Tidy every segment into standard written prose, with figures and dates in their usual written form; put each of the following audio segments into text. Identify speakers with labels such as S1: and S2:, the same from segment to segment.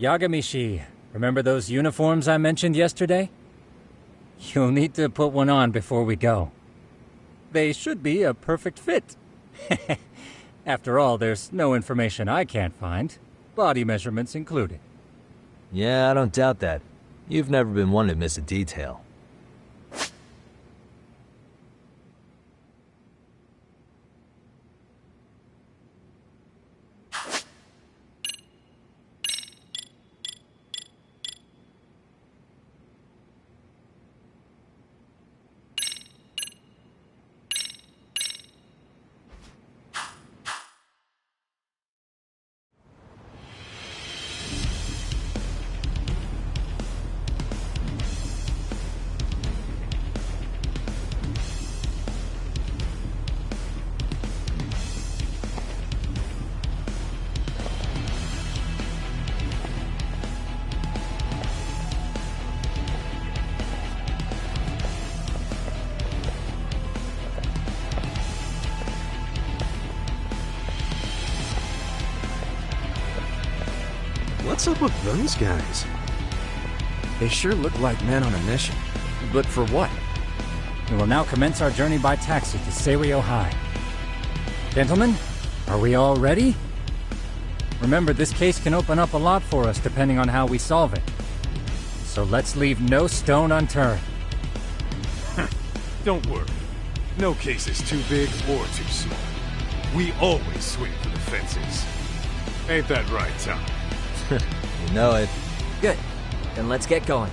S1: Yagamishi, remember those uniforms I mentioned yesterday? You'll need to put one on before we go. They should be a perfect fit. After all, there's no information I can't find, body measurements included.
S2: Yeah, I don't doubt that. You've never been one to miss a detail.
S3: What's up with those guys? They sure look like men on a mission. But for what?
S1: We will now commence our journey by taxi to Seirio High. Gentlemen, are we all ready? Remember, this case can open up a lot for us depending on how we solve it. So let's leave no stone unturned.
S4: Don't worry. No case is too big or too small. We always swing for the fences. Ain't that right, Tom?
S2: You know it.
S5: Good. Then let's get going.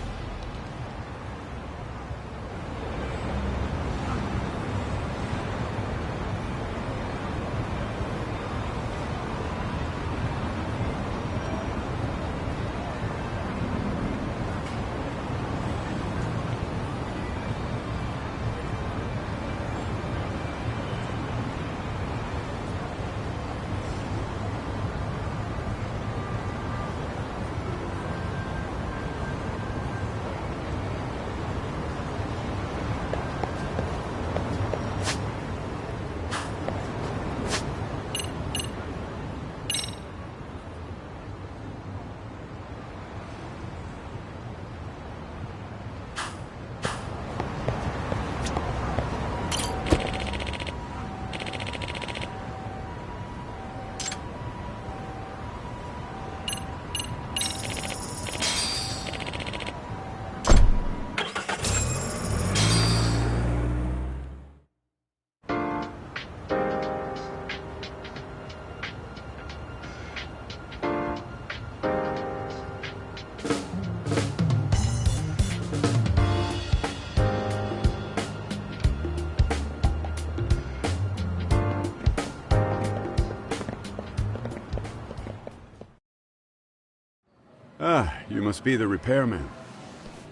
S6: Ah, you must be the repairman.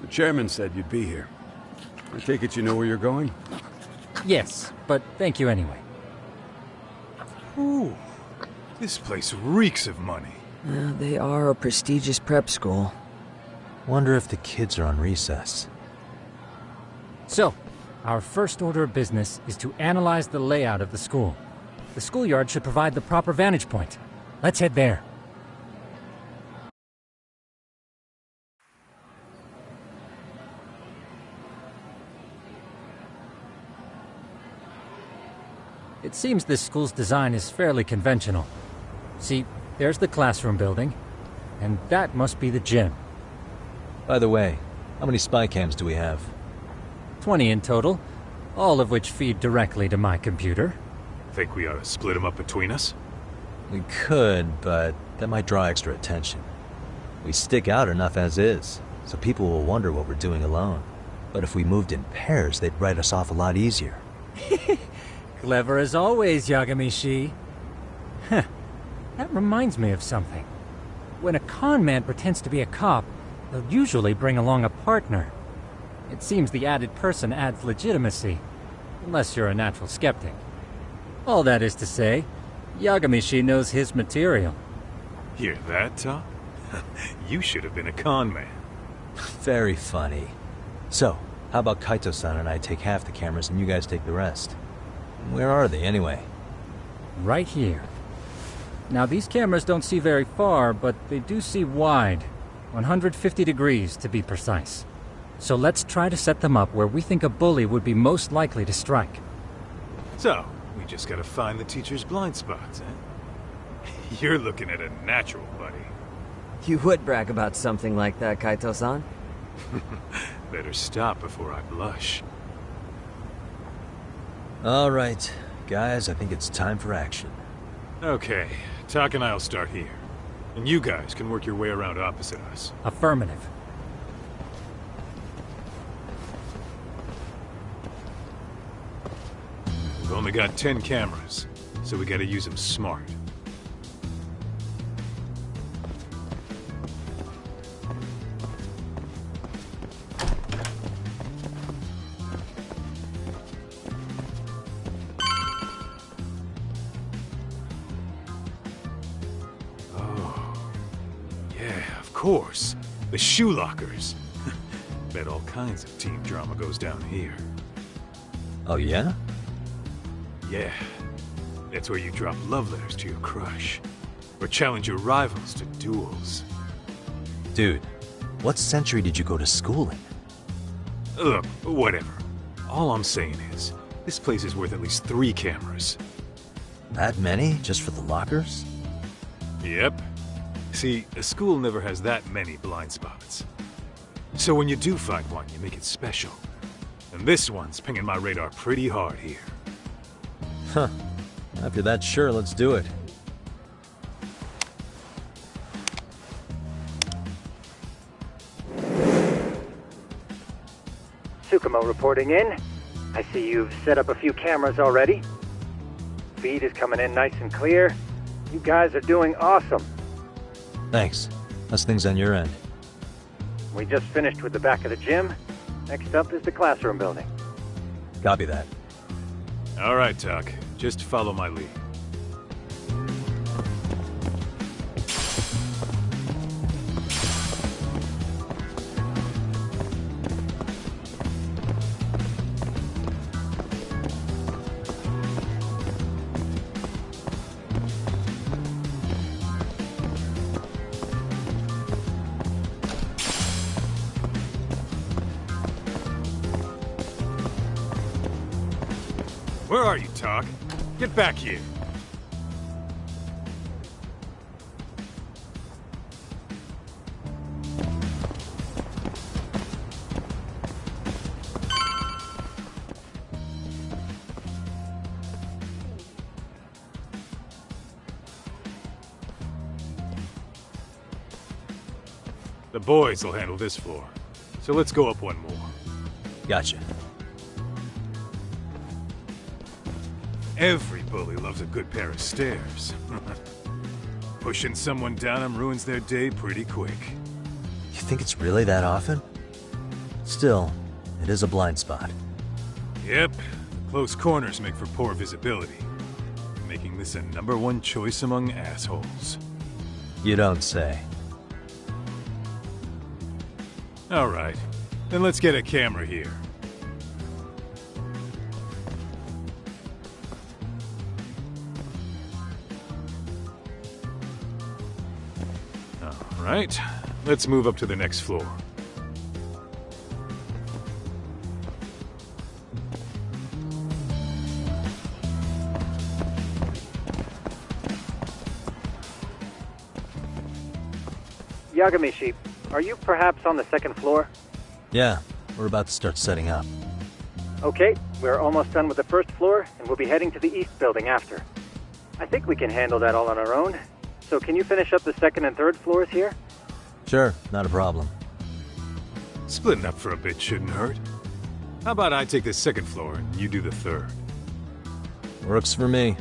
S6: The chairman said you'd be here. I take it you know where you're going?
S1: Yes, but thank you anyway.
S4: Ooh, this place reeks of money.
S5: They are a prestigious prep school.
S2: Wonder if the kids are on recess.
S1: So, our first order of business is to analyze the layout of the school. The schoolyard should provide the proper vantage point. Let's head there. It seems this school's design is fairly conventional. See, there's the classroom building, and that must be the gym.
S2: By the way, how many spy cams do we have?
S1: 20 in total, all of which feed directly to my computer.
S4: Think we ought to split them up between us?
S2: We could, but that might draw extra attention. We stick out enough as is, so people will wonder what we're doing alone. But if we moved in pairs, they'd write us off a lot easier.
S1: Clever as always, Yagamishi. Huh. That reminds me of something. When a con man pretends to be a cop, they'll usually bring along a partner. It seems the added person adds legitimacy, unless you're a natural skeptic. All that is to say, Yagamishi knows his material.
S4: Hear that, Tom? You should have been a con man.
S2: Very funny. So, how about Kaito-san and I take half the cameras and you guys take the rest? Where are they, anyway?
S1: Right here. Now, these cameras don't see very far, but they do see wide. 150 degrees, to be precise. So let's try to set them up where we think a bully would be most likely to strike.
S4: So, we just gotta find the teacher's blind spots, eh? You're looking at a natural, buddy.
S5: You would brag about something like that, Kaito-san.
S4: Better stop before I blush.
S2: All right, guys, I think it's time for action.
S4: Okay, Tak and I'll start here. And you guys can work your way around opposite us.
S1: Affirmative.
S4: We've only got 10 cameras, so we gotta use them smart. Of course, the shoe lockers. Bet all kinds of team drama goes down here.
S2: Oh, yeah?
S4: Yeah, that's where you drop love letters to your crush, or challenge your rivals to duels.
S2: Dude, what century did you go to school in?
S4: Look, whatever. All I'm saying is, this place is worth at least 3 cameras.
S2: That many, just for the lockers?
S4: Yep. See, a school never has that many blind spots. So when you do find one, you make it special. And this one's pinging my radar pretty hard here.
S2: Huh. After that, sure, let's do it.
S7: Tsukumo reporting in. I see you've set up a few cameras already. Feed is coming in nice and clear. You guys are doing awesome.
S2: Thanks. How's things on your end?
S7: We just finished with the back of the gym. Next up is the classroom building.
S2: Copy that.
S4: All right, Tak. Just follow my lead. Where are you, Tak? Get back here. The boys will handle this floor. So let's go up one more.
S2: Gotcha.
S4: Every bully loves a good pair of stairs. Pushing someone down them ruins their day pretty quick.
S2: You think it's really that often? Still, it is a blind spot.
S4: Yep, close corners make for poor visibility, making this a #1 choice among assholes.
S2: You don't say.
S4: All right, then let's get a camera here. All right, let's move up to the next floor.
S7: Yagami-shi, are you perhaps on the second floor?
S2: Yeah, we're about to start setting up.
S7: Okay, we're almost done with the first floor, and we'll be heading to the east building after. I think we can handle that all on our own. So can you finish up the second and third floors here?
S2: Sure, not a problem.
S4: Splitting up for a bit shouldn't hurt. How about I take the second floor and you do the third?
S2: Works for me.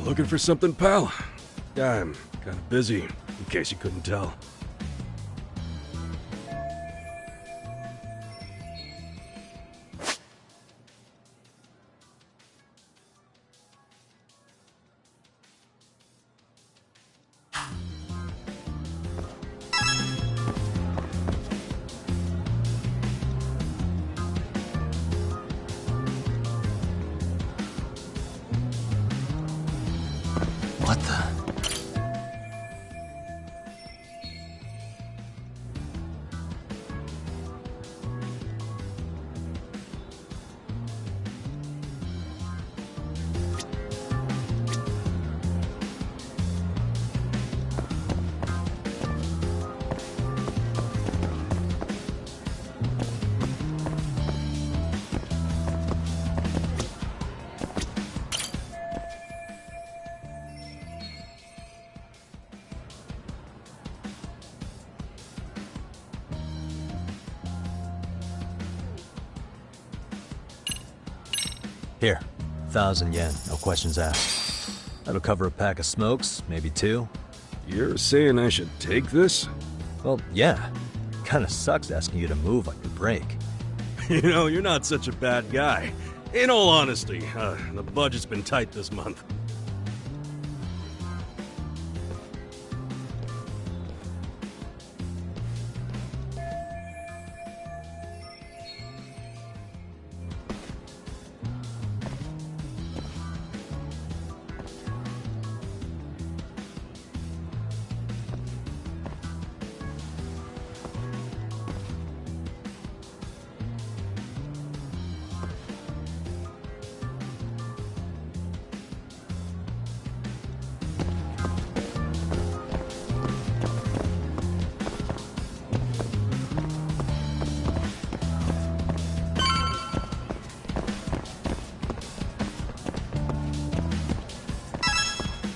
S6: Looking for something, pal? I'm kind of busy, in case you couldn't tell.
S2: What the? Here, 1,000 yen, no questions asked. That'll cover a pack of smokes, maybe 2.
S6: You're saying I should take this?
S2: Well, yeah. Kinda sucks asking you to move on your break.
S6: You know, you're not such a bad guy. In all honesty, the budget's been tight this month.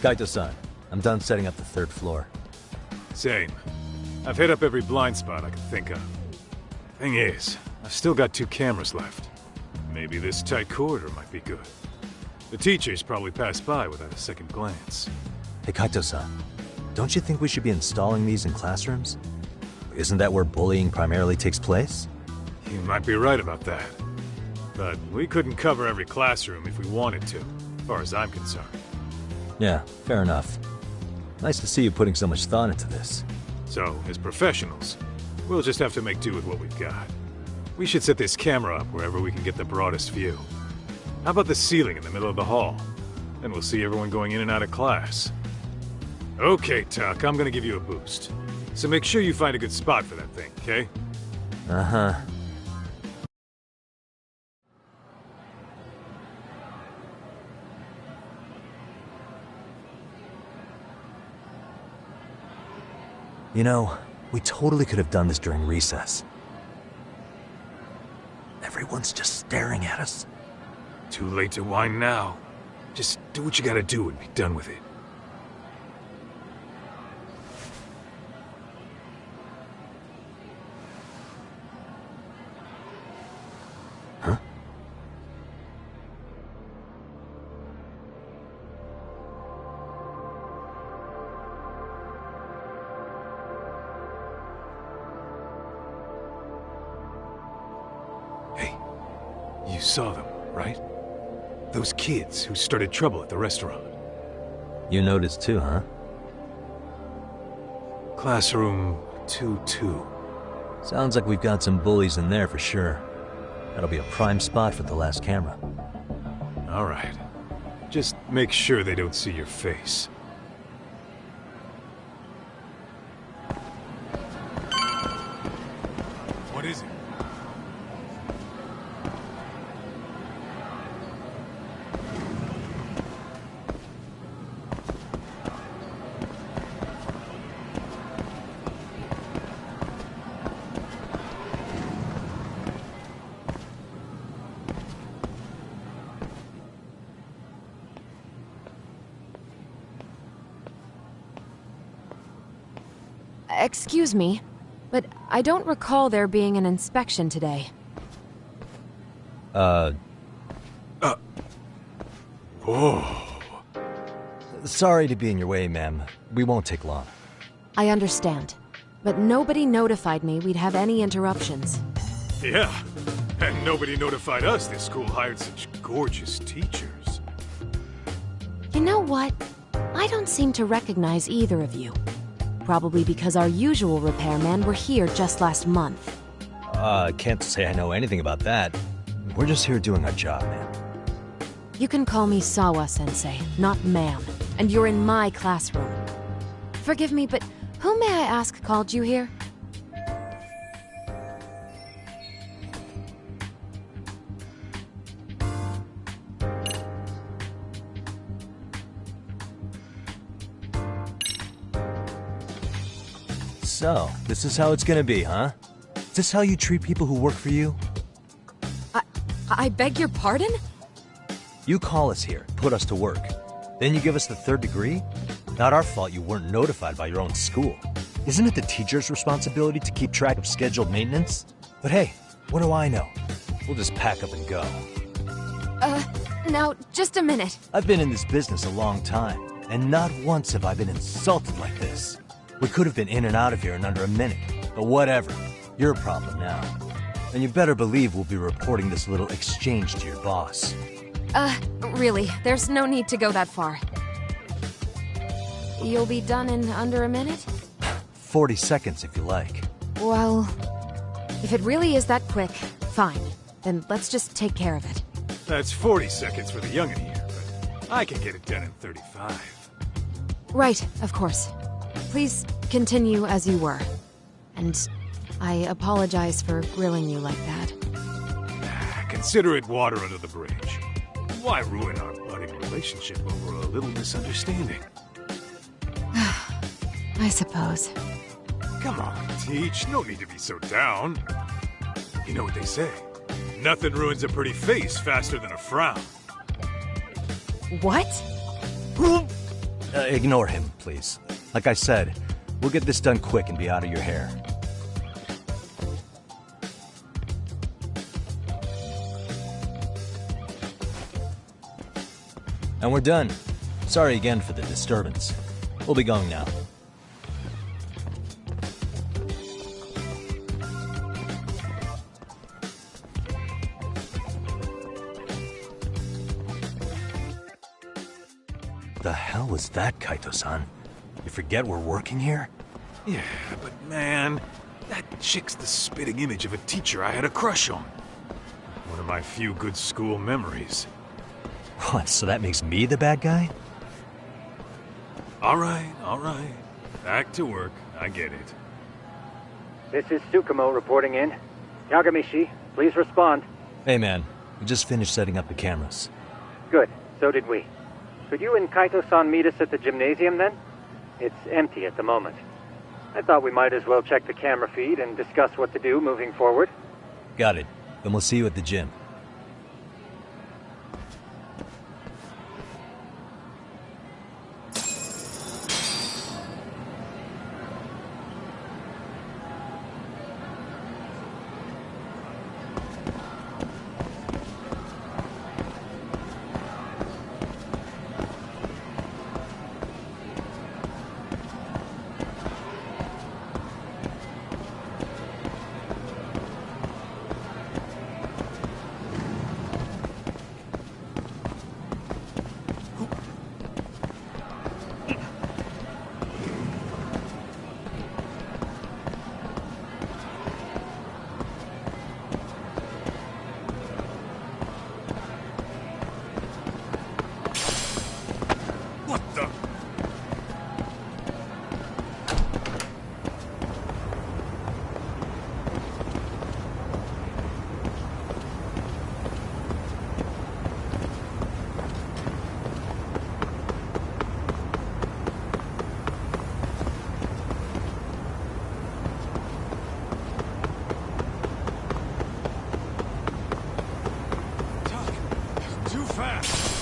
S2: Kaito-san, I'm done setting up the 3rd floor.
S4: Same. I've hit up every blind spot I can think of. Thing is, I've still got 2 cameras left. Maybe this tight corridor might be good. The teachers probably passed by without a second glance.
S2: Hey Kaito-san, don't you think we should be installing these in classrooms? Isn't that where bullying primarily takes place?
S4: You might be right about that. But we couldn't cover every classroom if we wanted to, as far as I'm concerned.
S2: Yeah, fair enough. Nice to see you putting so much thought into this.
S4: So, as professionals, we'll just have to make do with what we've got. We should set this camera up wherever we can get the broadest view. How about the ceiling in the middle of the hall? Then we'll see everyone going in and out of class. Okay, Tuck, I'm gonna give you a boost. So make sure you find a good spot for that thing, okay?
S2: Uh-huh. You know, we totally could have done this during recess. Everyone's just staring at us.
S4: Too late to whine now. Just do what you gotta do and be done with it.
S2: Huh?
S4: You saw them, right? Those kids who started trouble at the restaurant.
S2: You noticed too, huh?
S4: Classroom 2-2.
S2: Sounds like we've got some bullies in there for sure. That'll be a prime spot for the last camera.
S4: All right. Just make sure they don't see your face. What is it?
S8: Excuse me, but I don't recall there being an inspection today.
S4: Whoa.
S2: Sorry to be in your way, ma'am. We won't take long.
S8: I understand. But nobody notified me we'd have any interruptions.
S4: Yeah, and nobody notified us this school hired such gorgeous teachers.
S8: You know what? I don't seem to recognize either of you. Probably because our usual repairmen were here just last month.
S2: Can't say I know anything about that. We're just here doing our job, man.
S8: You can call me Sawa-sensei, not ma'am. And you're in my classroom. Forgive me, but who may I ask called you here?
S2: So, this is how it's gonna be, huh? Is this how you treat people who work for you?
S8: I beg your pardon?
S2: You call us here, put us to work. Then you give us the third degree? Not our fault you weren't notified by your own school. Isn't it the teacher's responsibility to keep track of scheduled maintenance? But hey, what do I know? We'll just pack up and go.
S8: Now, just a minute.
S2: I've been in this business a long time, and not once have I been insulted like this. We could have been in and out of here in under a minute, but whatever. Your problem now. And you better believe we'll be reporting this little exchange to your boss.
S8: Really, there's no need to go that far. You'll be done in under a minute?
S2: 40 seconds if you like.
S8: Well, if it really is that quick, fine. Then let's just take care of it.
S4: That's 40 seconds for the youngin' here, but I can get it done in 35.
S8: Right, of course. Please continue as you were. And I apologize for grilling you like that.
S4: Consider it water under the bridge. Why ruin our budding relationship over a little misunderstanding?
S8: I suppose.
S4: Come on, Teach. No need to be so down. You know what they say. Nothing ruins a pretty face faster than a frown.
S8: What?
S2: Ignore him, please. Like I said, we'll get this done quick and be out of your hair. And we're done. Sorry again for the disturbance. We'll be going now. The hell was that, Kaito-san? You forget we're working here?
S4: Yeah, but man, that chick's the spitting image of a teacher I had a crush on. One of my few good school memories.
S2: What, so that makes me the bad guy?
S4: All right. Back to work. I get it.
S7: This is Tsukumo reporting in. Yagamishi, please respond.
S2: Hey man, we just finished setting up the cameras.
S7: Good, so did we. Could you and Kaito-san meet us at the gymnasium then? It's empty at the moment. I thought we might as well check the camera feed and discuss what to do moving forward.
S2: Got it. Then we'll see you at the gym.
S4: What the? Too fast.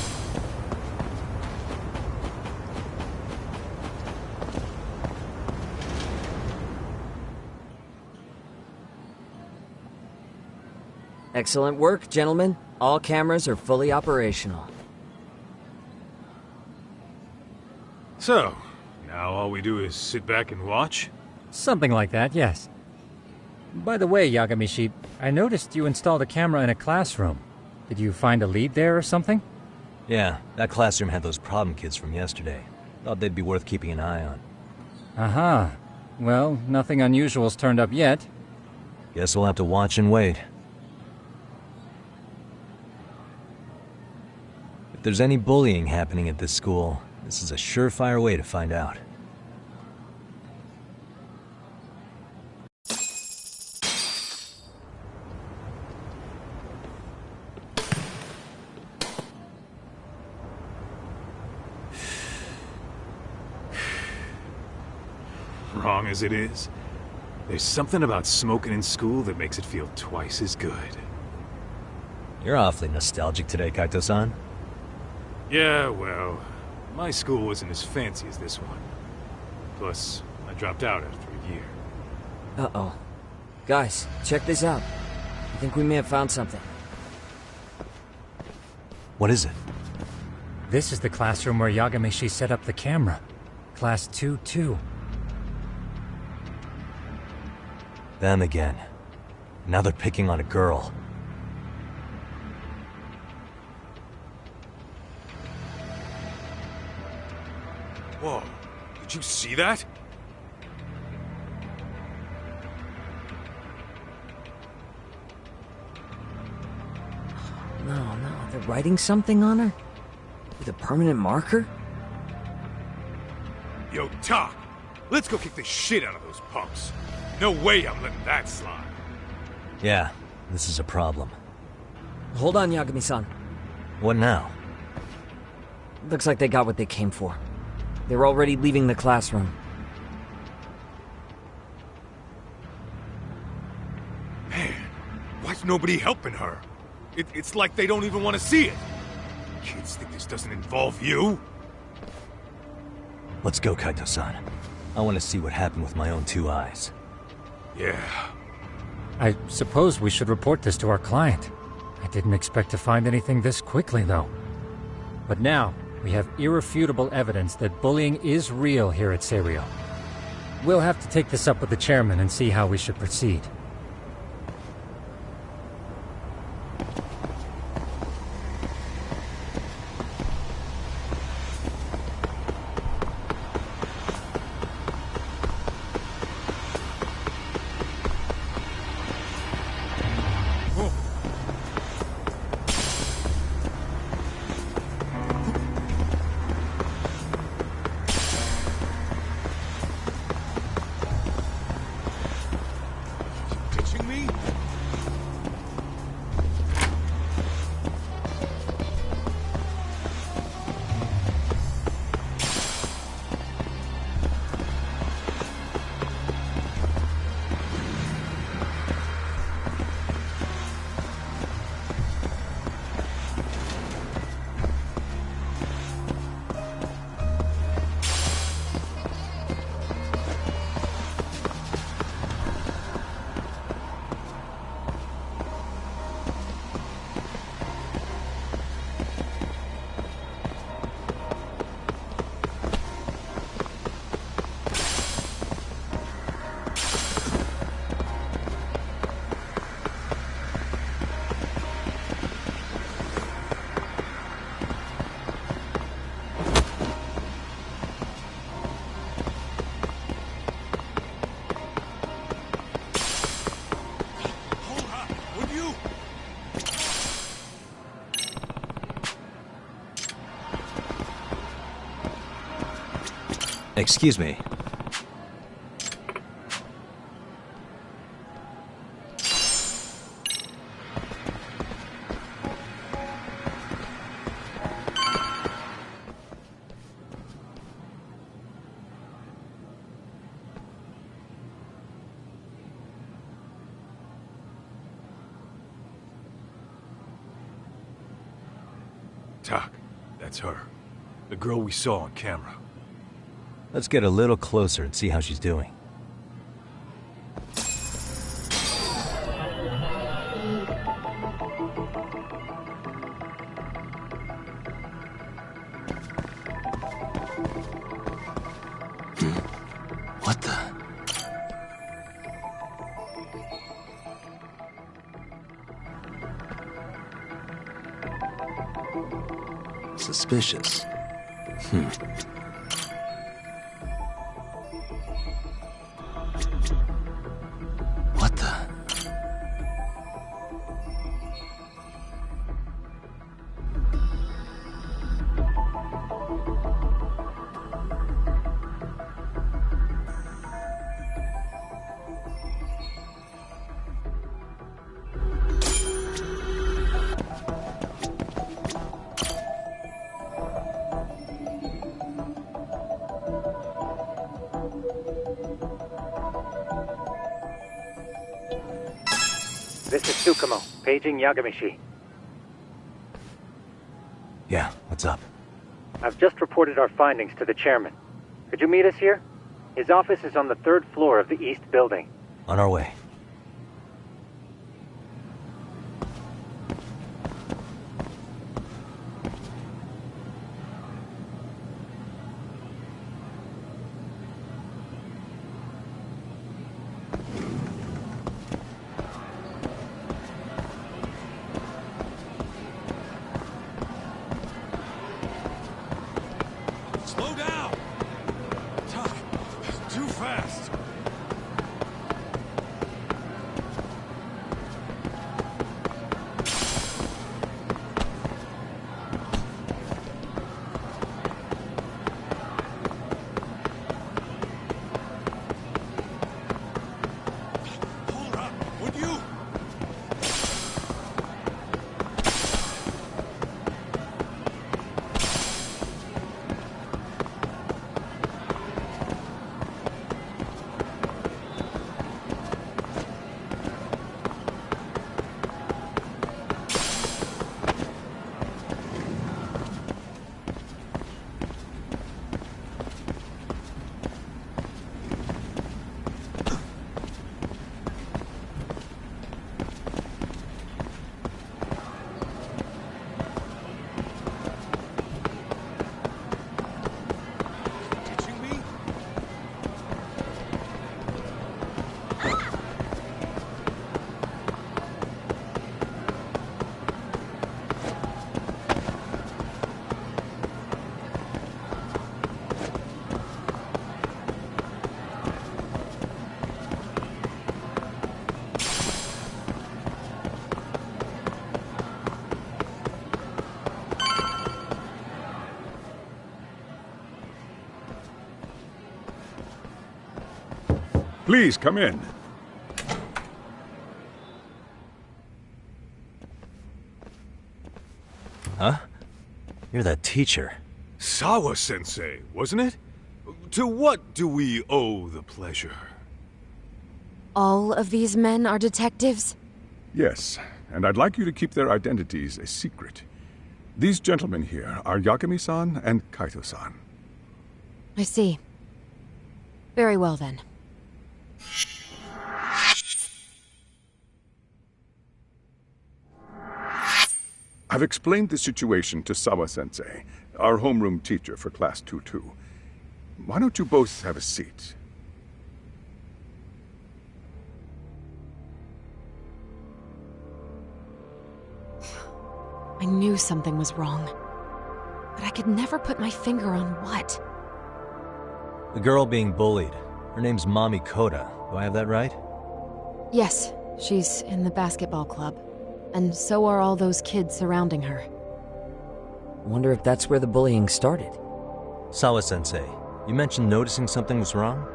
S5: Excellent work, gentlemen. All cameras are fully operational.
S4: So, now all we do is sit back and watch?
S1: Something like that, yes. By the way, Yagamishi, I noticed you installed a camera in a classroom. Did you find a lead there or something?
S2: Yeah, that classroom had those problem kids from yesterday. Thought they'd be worth keeping an eye on.
S1: Aha. Well, nothing unusual's turned up yet.
S2: Guess we'll have to watch and wait. If there's any bullying happening at this school, this is a surefire way to find out.
S4: Wrong as it is, there's something about smoking in school that makes it feel twice as good.
S2: You're awfully nostalgic today, Kaito-san.
S4: Yeah, well, my school wasn't as fancy as this one. Plus, I dropped out after a year.
S5: Uh-oh. Guys, check this out. I think we may have found something.
S2: What is it?
S1: This is the classroom where Yagamishi set up the camera. Class 2-2.
S2: Them again. Now they're picking on a girl.
S4: Whoa, did you see that?
S5: No, they're writing something on her? With a permanent marker?
S4: Yo, Tak, let's go kick the shit out of those punks. No way I'm letting that slide.
S2: Yeah, this is a problem.
S5: Hold on, Yagami-san.
S2: What now?
S5: Looks like they got what they came for. They're already leaving the classroom.
S4: Man, why's nobody helping her? It's like they don't even want to see it. Kids think this doesn't involve you?
S2: Let's go, Kaito-san. I want to see what happened with my own two eyes.
S4: Yeah.
S1: I suppose we should report this to our client. I didn't expect to find anything this quickly, though. But now, we have irrefutable evidence that bullying is real here at Serio. We'll have to take this up with the chairman and see how we should proceed.
S4: Ditching me?
S2: Excuse me.
S4: Tak, that's her. The girl we saw on camera.
S2: Let's get a little closer and see how she's doing.
S3: Suspicious. What the?
S7: This is Tsukumo, paging Yagamishi.
S2: Yeah, what's up?
S7: I've just reported our findings to the chairman. Could you meet us here? His office is on the 3rd floor of the east building.
S2: On our way.
S6: Slow down! Tuck, too fast. Hold up, would you? Ditching me?
S9: Please come in.
S2: Huh? You're that teacher.
S4: Sawa-sensei, wasn't it? To what do we owe the pleasure?
S8: All of these men are detectives?
S9: Yes, and I'd like you to keep their identities a secret. These gentlemen here are Yagami-san and Kaito-san.
S8: I see. Very well then.
S9: I've explained the situation to Sawa-sensei, our homeroom teacher for Class 2-2. Why don't you both have a seat?
S8: I knew something was wrong. But I could never put my finger on what.
S2: The girl being bullied. Her name's Mami Koda. Do I have that right?
S8: Yes, she's in the basketball club. And so are all those kids surrounding her.
S5: Wonder if that's where the bullying started.
S2: Sawa-sensei, you mentioned noticing something was wrong?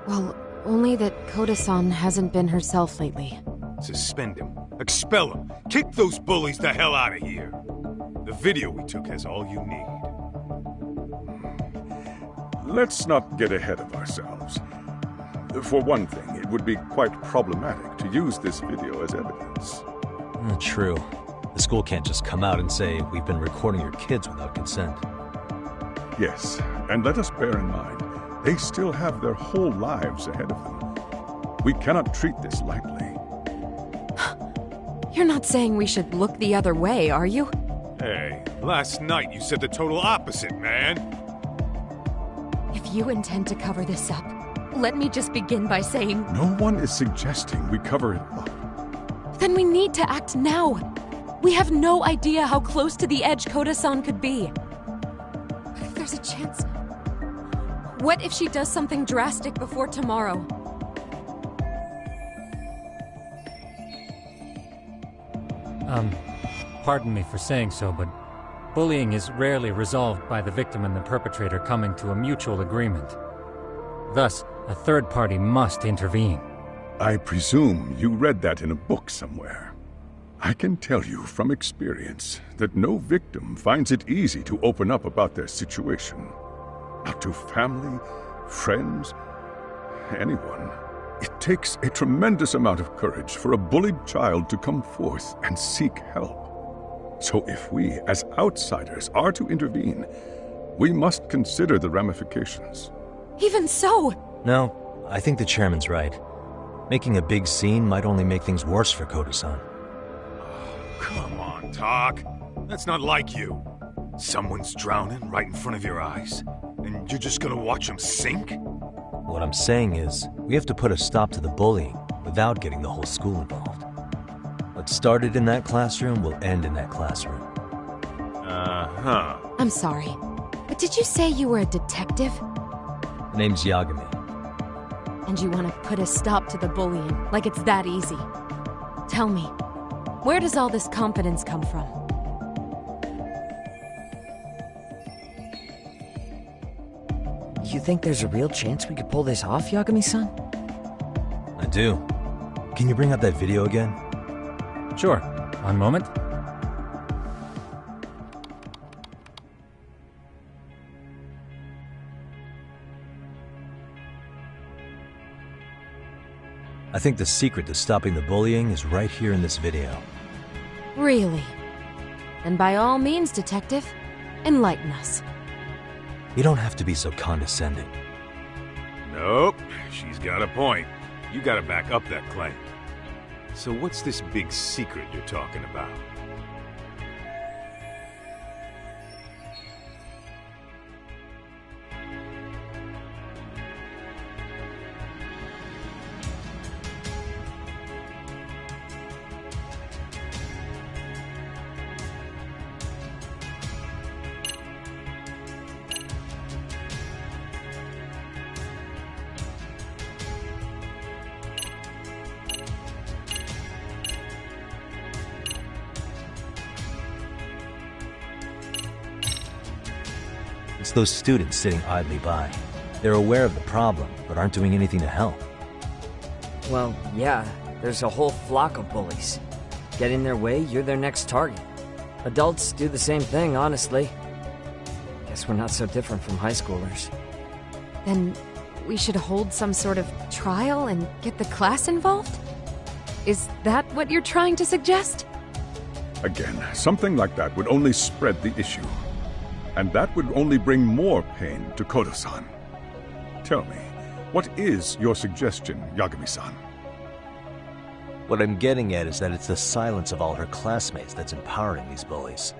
S8: Well, only that Koda-san hasn't been herself lately.
S4: Suspend him. Expel him. Kick those bullies the hell out of here. The video we took has all you need.
S9: Let's not get ahead of ourselves. For one thing, it would be quite problematic to use this video as evidence.
S2: True. The school can't just come out and say, we've been recording your kids without consent.
S9: Yes, and let us bear in mind, they still have their whole lives ahead of them. We cannot treat this lightly.
S8: You're not saying we should look the other way, are you?
S4: Hey, last night you said the total opposite, man.
S8: If you intend to cover this up, let me just begin by saying...
S9: No one is suggesting we cover it up.
S8: Then we need to act now. We have no idea how close to the edge Koda-san could be. What if there's a chance? What if she does something drastic before tomorrow?
S1: Pardon me for saying so, but bullying is rarely resolved by the victim and the perpetrator coming to a mutual agreement. Thus, a third party must intervene.
S9: I presume you read that in a book somewhere. I can tell you from experience that no victim finds it easy to open up about their situation. Not to family, friends, anyone. It takes a tremendous amount of courage for a bullied child to come forth and seek help. So if we, as outsiders, are to intervene, we must consider the ramifications.
S8: Even so!
S2: No, I think the chairman's right. Making a big scene might only make things worse for Koda-san.
S4: Come on, Talk. That's not like you. Someone's drowning right in front of your eyes, and you're just gonna watch them sink?
S2: What I'm saying is, we have to put a stop to the bullying without getting the whole school involved. What started in that classroom will end in that classroom.
S4: Uh-huh.
S8: I'm sorry, but did you say you were a detective?
S2: The name's Yagami.
S8: And you want to put a stop to the bullying, like it's that easy. Tell me, where does all this confidence come from?
S5: You think there's a real chance we could pull this off, Yagami-san?
S2: I do. Can you bring up that video again?
S1: Sure. One moment.
S2: I think the secret to stopping the bullying is right here in this video.
S8: Really? Then by all means, detective, enlighten us.
S2: You don't have to be so condescending.
S4: Nope, she's got a point. You gotta back up that claim. So what's this big secret you're talking about?
S2: It's those students sitting idly by. They're aware of the problem, but aren't doing anything to help.
S5: Well, yeah, there's a whole flock of bullies. Get in their way, you're their next target. Adults do the same thing, honestly. Guess we're not so different from high schoolers.
S8: Then we should hold some sort of trial and get the class involved? Is that what you're trying to suggest?
S9: Again, something like that would only spread the issue. And that would only bring more pain to Koda-san. Tell me, what is your suggestion, Yagami-san?
S2: What I'm getting at is that it's the silence of all her classmates that's empowering these bullies.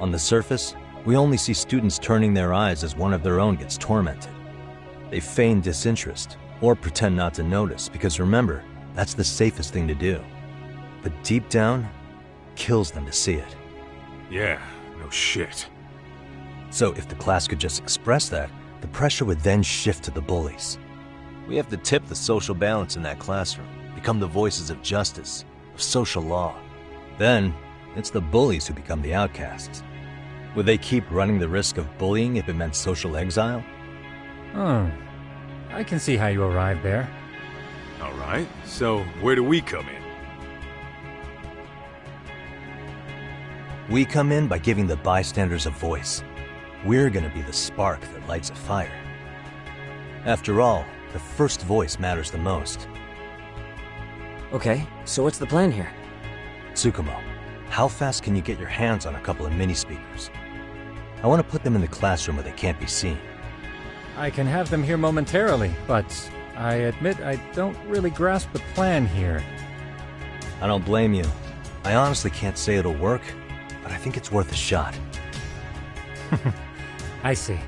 S2: On the surface, we only see students turning their eyes as one of their own gets tormented. They feign disinterest, or pretend not to notice, because remember, that's the safest thing to do. But deep down, kills them to see it.
S4: Yeah, no shit.
S2: So if the class could just express that, the pressure would then shift to the bullies. We have to tip the social balance in that classroom, become the voices of justice, of social law. Then, it's the bullies who become the outcasts. Would they keep running the risk of bullying if it meant social exile?
S1: I can see how you arrived there.
S4: All right, so where do we come in?
S2: We come in by giving the bystanders a voice. We're gonna be the spark that lights a fire. After all, the first voice matters the most.
S5: Okay, so what's the plan here?
S2: Tsukumo, how fast can you get your hands on a couple of mini-speakers? I want to put them in the classroom where they can't be seen.
S1: I can have them here momentarily, but I admit I don't really grasp the plan here.
S2: I don't blame you. I honestly can't say it'll work, but I think it's worth a shot.
S1: I see.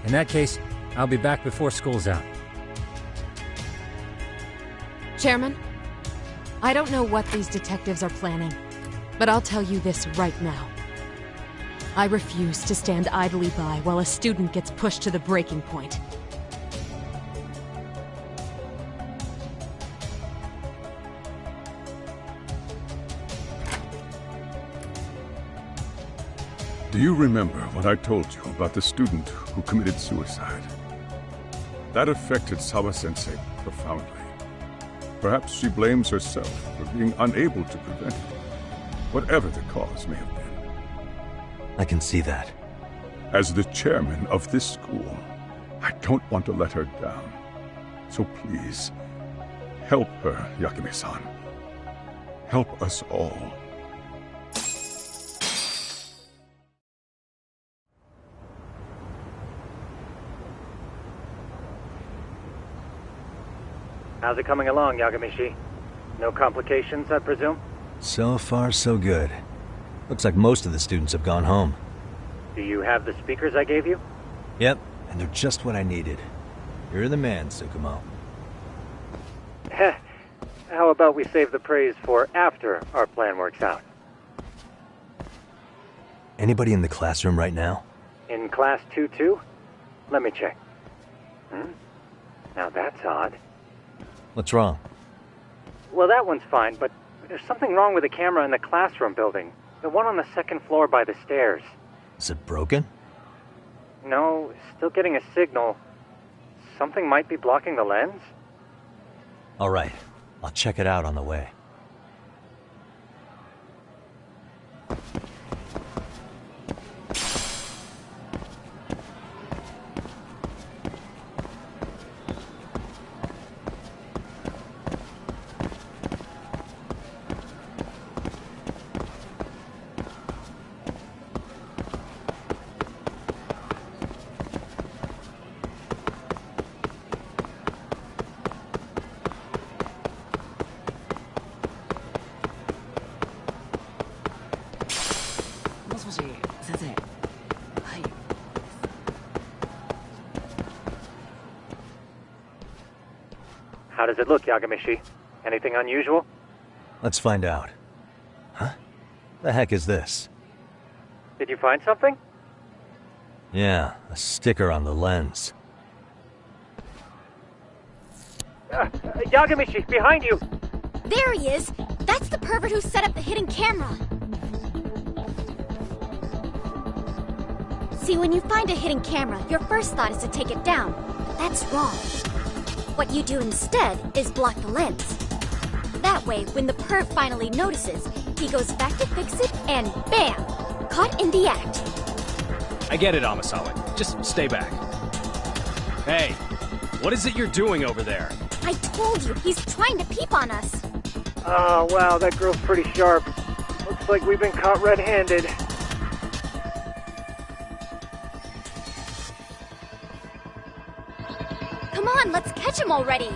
S1: In that case, I'll be back before school's out.
S8: Chairman, I don't know what these detectives are planning, But I'll tell you this right now. I refuse to stand idly by while a student gets pushed to the breaking point.
S9: Do you remember what I told you about the student who committed suicide? That affected Sawa-sensei profoundly. Perhaps she blames herself for being unable to prevent it, whatever the cause may have been.
S2: I can see that.
S9: As the chairman of this school, I don't want to let her down. So please, help her, Yakume-san. Help us all.
S7: How's it coming along, Yagamishi? No complications, I presume?
S2: So far, so good. Looks like most of the students have gone home.
S7: Do you have the speakers I gave you?
S2: Yep, and they're just what I needed. You're the man, Tsukumo.
S7: Heh. How about we save the praise for after our plan works out?
S2: Anybody in the classroom right now?
S7: In class 2-2? Let me check. Now that's odd.
S2: What's wrong?
S7: Well, that one's fine, but there's something wrong with the camera in the classroom building. The one on the second floor by the stairs.
S2: Is it broken?
S7: No, still getting a signal. Something might be blocking the lens?
S2: All right, I'll check it out on the way.
S7: How does it look, Yagamishi? Anything unusual?
S2: Let's find out. Huh? The heck is this?
S7: Did you find something?
S2: Yeah, a sticker on the lens.
S7: Yagamishi, behind you!
S10: There he is! That's the pervert who set up the hidden camera! See, when you find a hidden camera, your first thought is to take it down. But that's wrong. What you do instead is block the lens. That way, when the perv finally notices, he goes back to fix it and bam! Caught in the act.
S11: I get it, Amasawa. Just stay back. Hey, what is it you're doing over there?
S10: I told you, he's trying to peep on us.
S7: Oh, wow, that girl's pretty sharp. Looks like we've been caught red-handed.
S10: Come on, let's catch him already.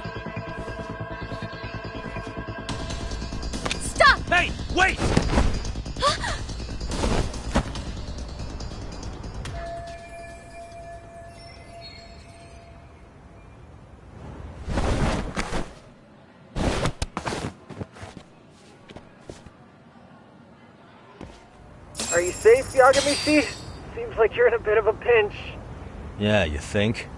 S10: Stop!
S11: Hey, wait!
S7: Are you safe, Yagamishi? Seems like you're in a bit of a pinch.
S2: Yeah, you think?